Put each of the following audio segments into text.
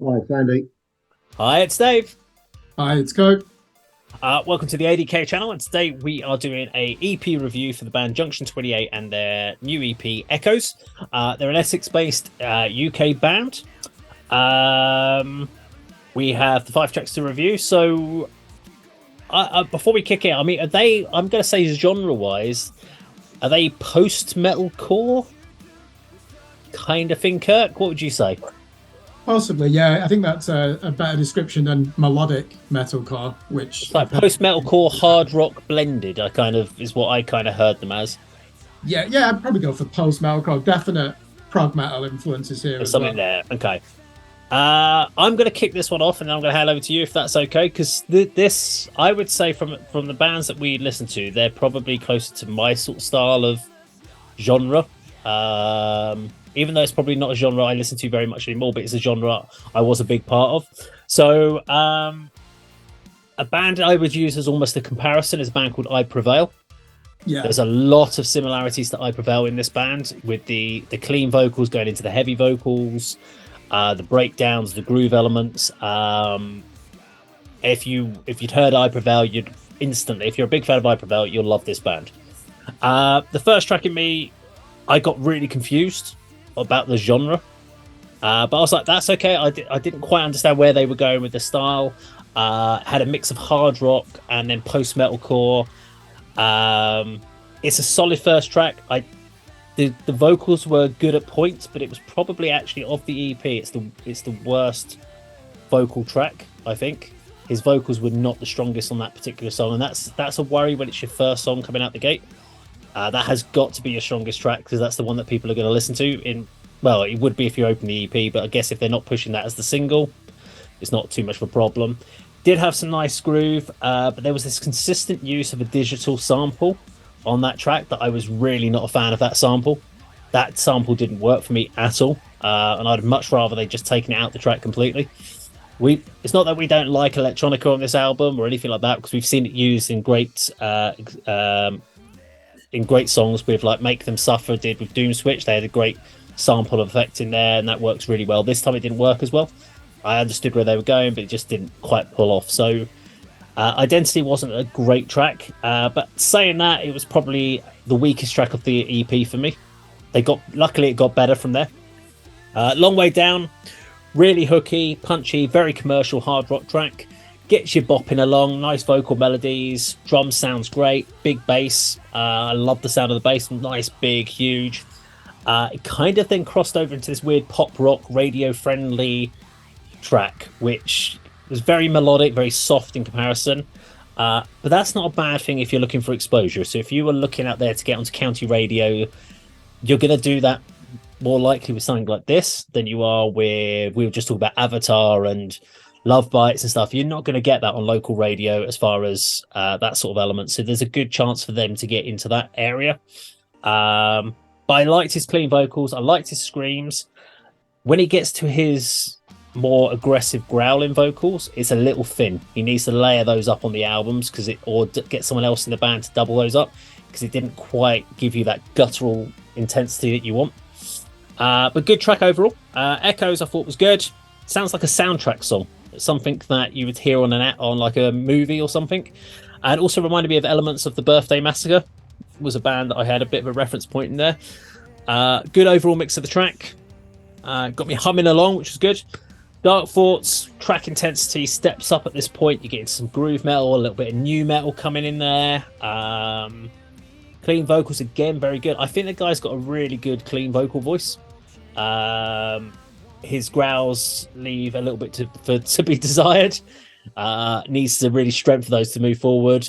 Hi, Sandy. Hi, it's Dave. Hi, it's Kirk. Welcome to the A.D.K channel, and today we are doing a EP review for the band Junction 28 and their new EP Echoes. They're an Essex-based UK band. We have the 5 tracks to review. So, before we kick it, I mean, are they? I'm going to say genre-wise, are they post-metalcore kind of thing? Kirk, what would you say? Possibly, yeah. I think that's a better description than melodic metalcore, which It's like post-metalcore hard rock blended. Is what I kind of heard them as. yeah, I'd probably go for post-metalcore. Definite prog metal influences here There's as something well. there. Okay. I'm going to kick this one off, and then I'm going to hand over to you if that's okay. Because this, I would say, from the bands that we listen to, they're probably closer to my sort of style of genre. Even though it's probably not a genre I listen to very much anymore, but it's a genre I was a big part of. So, a band I would use as almost a comparison is a band called I Prevail. Yeah, There's a lot of similarities to I Prevail in this band, with the clean vocals going into the heavy vocals, the breakdowns, the groove elements. If you'd heard I Prevail, you'd instantly, if you're a big fan of I Prevail, you'll love this band. The first track in me, I got really confused about the genre, but I was like, that's okay. I didn't quite understand where they were going with the style. Had a mix of hard rock and then post metalcore. It's a solid first track. The vocals were good at points, but it was probably actually of the EP. It's the worst vocal track. I think his vocals were not the strongest on that particular song, and that's a worry when it's your first song coming out the gate. That has got to be your strongest track because that's the one that people are going to listen to. Well, it would be if you open the EP, but I guess if they're not pushing that as the single, it's not too much of a problem. Did have some nice groove, but there was this consistent use of a digital sample on that track that I was really not a fan of. That sample didn't work for me at all, and I'd much rather they just taken it out the track completely. It's not that we don't like electronica on this album or anything like that, because we've seen it used in great songs with like Make Them Suffer did with Doom Switch. They had a great sample effect in there, and that works really well. This time it didn't work as well. I understood where they were going, but it just didn't quite pull off. So Identity wasn't a great track, but saying that, it was probably the weakest track of the EP for me. Luckily it got better from there. Long Way Down, really hooky, punchy, very commercial hard rock track. Gets you bopping along, nice vocal melodies, drums sounds great, big bass. I love the sound of the bass, nice, big, huge. It kind of then crossed over into this weird pop rock, radio friendly track, which was very melodic, very soft in comparison. But that's not a bad thing if you're looking for exposure. So if you were looking out there to get onto county radio, you're going to do that more likely with something like this than you are with, we were just talking about Avatar and Love Bites and stuff. You're not going to get that on local radio as far as that sort of element. So there's a good chance for them to get into that area. But I liked his clean vocals. I liked his screams. When he gets to his more aggressive growling vocals, it's a little thin. He needs to layer those up on the albums or get someone else in the band to double those up, because it didn't quite give you that guttural intensity that you want. But good track overall. Echoes I thought was good. Sounds like a soundtrack song. Something that you would hear on like a movie or something. And also reminded me of elements of the Birthday Massacre. It was a band that I had a bit of a reference point in there. Good overall mix of the track. Got me humming along, which was good. Dark Thoughts, track intensity steps up at this point. You're getting some groove metal, a little bit of new metal coming in there. Clean vocals again, very good. I think the guy's got a really good clean vocal voice. His growls leave a little bit to be desired. Needs to really strengthen those to move forward.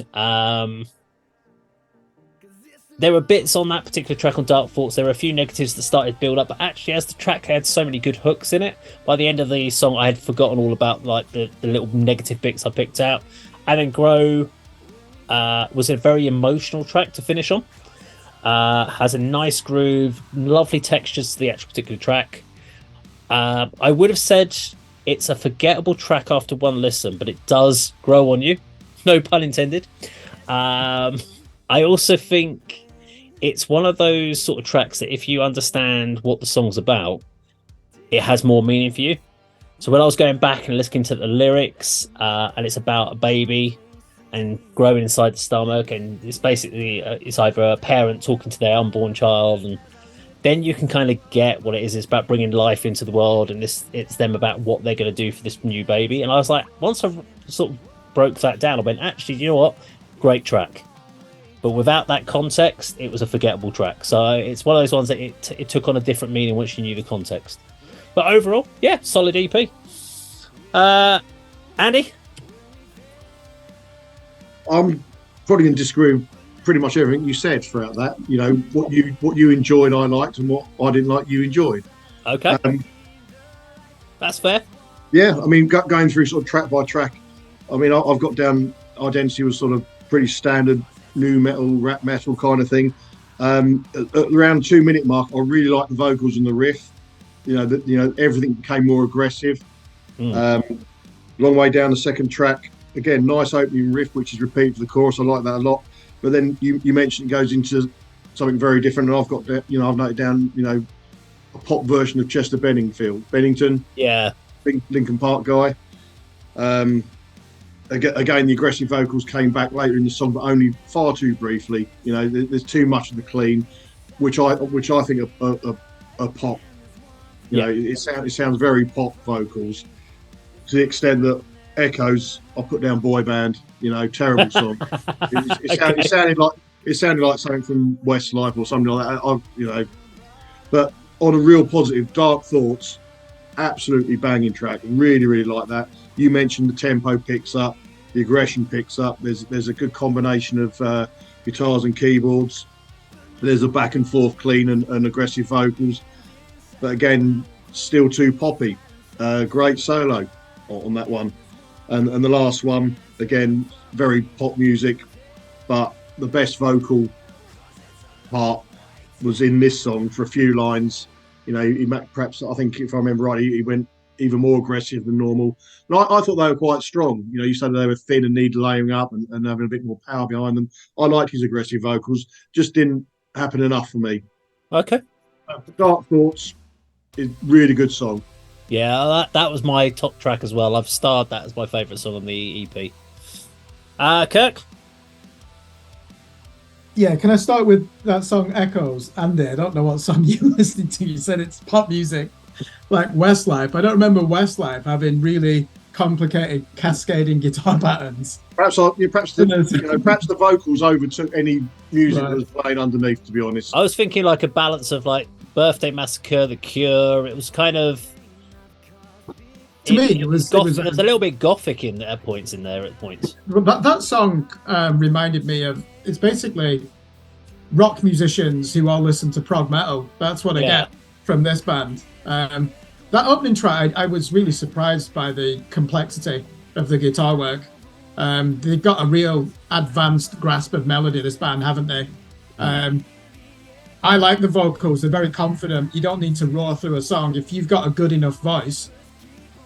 There were bits on that particular track on Dark Thoughts. There were a few negatives that started to build up, but actually, as the track had so many good hooks in it, by the end of the song, I had forgotten all about like the little negative bits I picked out. And then Grow was a very emotional track to finish on. Has a nice groove, lovely textures to the actual particular track. I would have said it's a forgettable track after one listen, but it does grow on you. No pun intended. I also think it's one of those sort of tracks that if you understand what the song's about, it has more meaning for you. So when I was going back and listening to the lyrics, and it's about a baby and growing inside the stomach, and it's basically it's either a parent talking to their unborn child, and then you can kind of get what it is. It's about bringing life into the world, and it's them about what they're going to do for this new baby. And I was like, once I sort of broke that down, I went, actually, you know what? Great track. But without that context, it was a forgettable track. So it's one of those ones that it took on a different meaning once you knew the context. But overall, yeah, solid EP. Andy? I'm probably going to disagree with pretty much everything you said throughout that. You know, what you enjoyed, I liked, and what I didn't like, you enjoyed. Okay. That's fair. Yeah, I mean, going through sort of track by track, I mean, I've got down Identity was sort of pretty standard new metal, rap metal kind of thing. At around 2 minute mark, I really liked the vocals and the riff. You know, everything became more aggressive. Long way down the second track, again, nice opening riff, which is repeated for the chorus. I like that a lot. But then you mentioned it goes into something very different, and I've got that. You know, I've noted down, you know, a pop version of Chester Bennington. Yeah. Linkin Park guy. Again, the aggressive vocals came back later in the song, but only far too briefly. You know, there's too much of the clean, which I think are pop. You know, it sounds very pop vocals to the extent that Echoes, I put down boy band. You know, terrible song. It sounded like something from Westlife or something like that. You know, but on a real positive, Dark Thoughts, absolutely banging track. Really, really like that. You mentioned the tempo picks up, the aggression picks up. There's a good combination of guitars and keyboards. There's a back and forth clean and aggressive vocals, but again, still too poppy. Great solo on that one, and the last one again, very pop music, but the best vocal part was in this song for a few lines. You know, perhaps I think if I remember right, he went even more aggressive than normal. And I thought they were quite strong. You know, you said they were thin and needed layering up and having a bit more power behind them. I liked his aggressive vocals, just didn't happen enough for me. Okay. Dark Thoughts is really good song. Yeah, that was my top track as well. I've starred that as my favourite song on the EP. Kirk? Yeah, can I start with that song Echoes? Andy, I don't know what song you're listening to. You said it's pop music, like Westlife. I don't remember Westlife having really complicated cascading guitar patterns. Perhaps the vocals overtook any music that was playing underneath, to be honest. I was thinking like a balance of like Birthday Massacre, The Cure. It was kind of... It was a little bit gothic at points. That song reminded me of, it's basically rock musicians who all listen to prog metal. That's what I get from this band. That opening track, I was really surprised by the complexity of the guitar work. They've got a real advanced grasp of melody, this band, haven't they? I like the vocals. They're very confident. You don't need to roar through a song. If you've got a good enough voice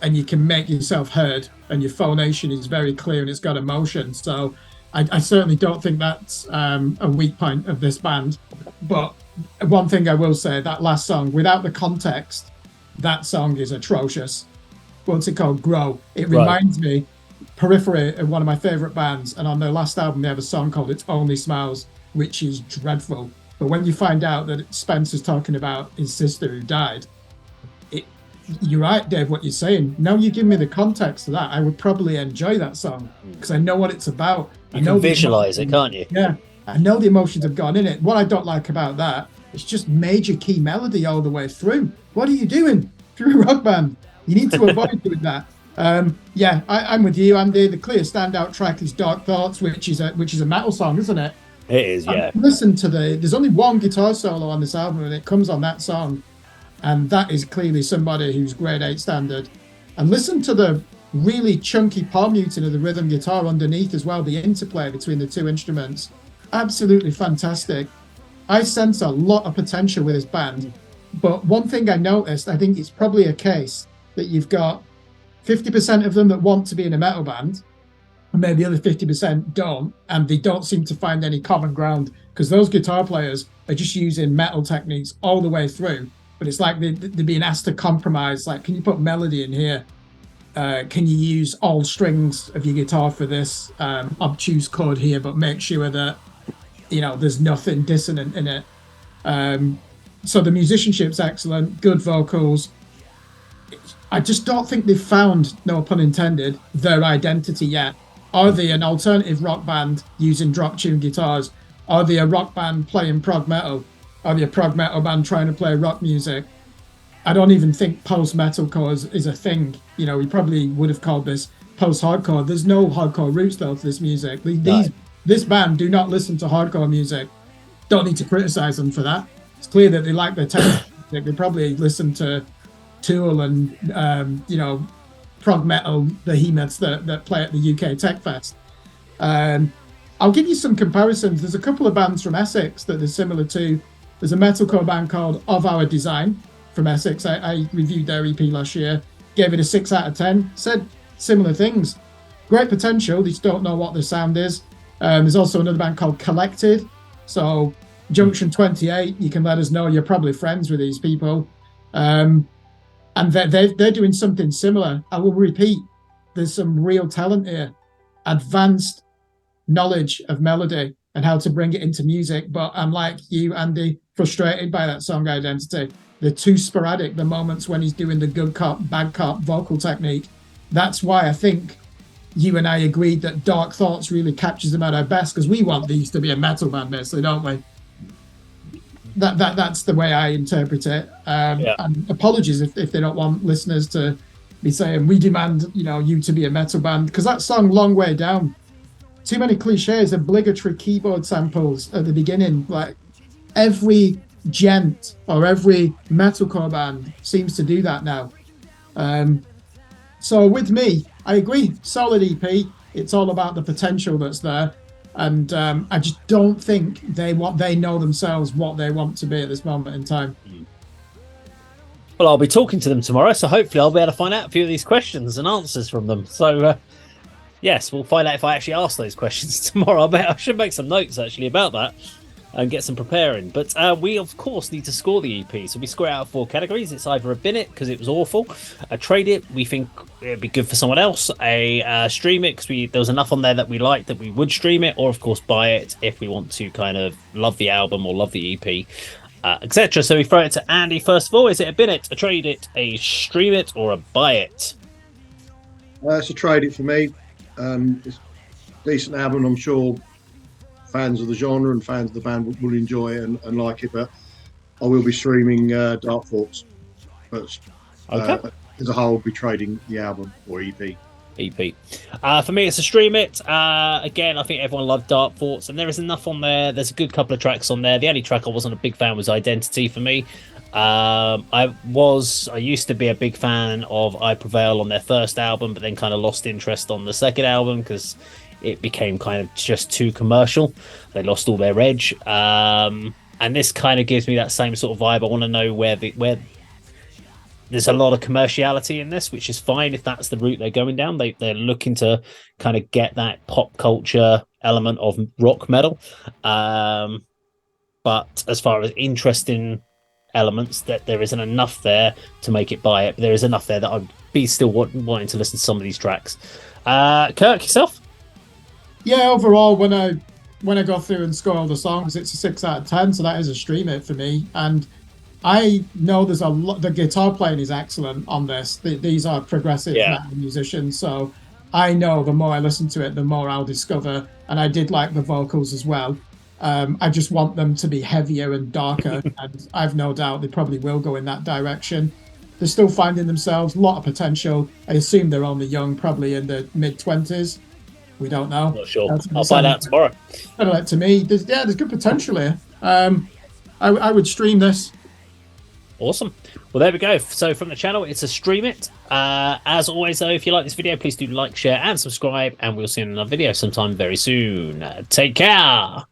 and you can make yourself heard and your phonation is very clear and it's got emotion. So I certainly don't think that's a weak point of this band. But one thing I will say, that last song, without the context, that song is atrocious. What's it called? Grow. It reminds me, Periphery, of one of my favourite bands. And on their last album, they have a song called It's Only Smiles, which is dreadful. But when you find out that Spencer's talking about his sister who died, you're right, Dave, what you're saying. Now you give me the context to that, I would probably enjoy that song because I know what it's about. You can visualize it, can't you? Yeah, I know the emotions have gone in it. What I don't like about that, it's just major key melody all the way through. What are you doing? If you're a rock band, you need to avoid doing that. I'm with you, Andy. The clear standout track is Dark Thoughts, which is a metal song, isn't it? It is, yeah. Listen to there's only one guitar solo on this album, and it comes on that song. And that is clearly somebody who's grade 8 standard. And listen to the really chunky palm muting of the rhythm guitar underneath as well, the interplay between the two instruments. Absolutely fantastic. I sense a lot of potential with this band. But one thing I noticed, I think it's probably a case that you've got 50% of them that want to be in a metal band, and maybe the other 50% don't, and they don't seem to find any common ground because those guitar players are just using metal techniques all the way through. But it's like they're being asked to compromise. Like, can you put melody in here? can you use all strings of your guitar for this obtuse chord here, but make sure that there's nothing dissonant in it. So the musicianship's excellent, good vocals. I just don't think they've found, no pun intended, their identity yet. Are they an alternative rock band using drop tune guitars? Are they a rock band playing prog metal? Are they a prog metal band trying to play rock music? I don't even think post-metalcore is a thing. We probably would have called this post-hardcore. There's no hardcore roots, though, to this music. This band do not listen to hardcore music. Don't need to criticize them for that. It's clear that they like their techno music. They probably listen to Tool and, prog metal behemoths that play at the UK Tech Fest. I'll give you some comparisons. There's a couple of bands from Essex that they're similar to. There's a metalcore band called Of Our Design from Essex. I reviewed their EP last year, gave it a 6 out of 10, said similar things. Great potential, they just don't know what the sound is. There's also another band called Collective. So Junction 28, you can let us know, you're probably friends with these people. And they're doing something similar. I will repeat, there's some real talent here. Advanced knowledge of melody and how to bring it into music. But I'm like you, Andy, frustrated by that song identity. They're too sporadic, the moments when he's doing the good cop, bad cop vocal technique. That's why I think you and I agreed that Dark Thoughts really captures them at our best, because we want these to be a metal band, basically, don't we? That's the way I interpret it. And apologies if they don't want listeners to be saying, we demand, you to be a metal band, because that song, Long Way Down, too many cliches, obligatory keyboard samples at the beginning. Like every gent or every metalcore band seems to do that now. So with me, I agree, solid EP. It's all about the potential that's there, and I just don't think they know themselves what they want to be at this moment in time. Well, I'll be talking to them tomorrow, so hopefully I'll be able to find out a few of these questions and answers from them. So yes, we'll find out if I actually ask those questions tomorrow. I should make some notes actually about that and get some preparing. But we, of course, need to score the EP. So we score it out of 4 categories. It's either a bin it, because it was awful, a trade it, we think it'd be good for someone else, a stream it, because there was enough on there that we liked that we would stream it, or, of course, buy it if we want to kind of love the album or love the EP, etc. So we throw it to Andy first of all. Is it a bin it, a trade it, a stream it, or a buy it? It's a trade it for me. It's a decent album. I'm sure fans of the genre and fans of the band will enjoy it and like it, but I will be streaming Dark Thoughts. But as a whole, I'll be trading the album or EP. For me, it's a stream it. Again, I think everyone loved Dark Thoughts, and there is enough on there. There's a good couple of tracks on there. The only track I wasn't a big fan was Identity for me. I used to be a big fan of I Prevail on their first album, but then kind of lost interest on the second album because it became kind of just too commercial. They lost all their edge. And this kind of gives me that same sort of vibe. I want to know where there's a lot of commerciality in this, which is fine if that's the route they're going down. They're looking to kind of get that pop culture element of rock metal. But as far as interesting elements, that there isn't enough there to make it buy it. But there is enough there that I'd be still wanting to listen to some of these tracks. Kirk, yourself? Yeah, overall, when I go through and score all the songs, it's a 6 out of 10. So that is a stream it for me. And I know there's a lot. The guitar playing is excellent on this. These are progressive metal musicians, so I know the more I listen to it, the more I'll discover. And I did like the vocals as well. I just want them to be heavier and darker, and I've no doubt they probably will go in that direction. They're still finding themselves, a lot of potential. I assume they're only young, probably in the mid-20s. We don't know. Not sure. I'll find out tomorrow. To me, there's good potential here. I would stream this. Awesome. Well, there we go. So from the channel, it's a stream it. As always, though, if you like this video, please do like, share, and subscribe. And we'll see you in another video sometime very soon. Take care.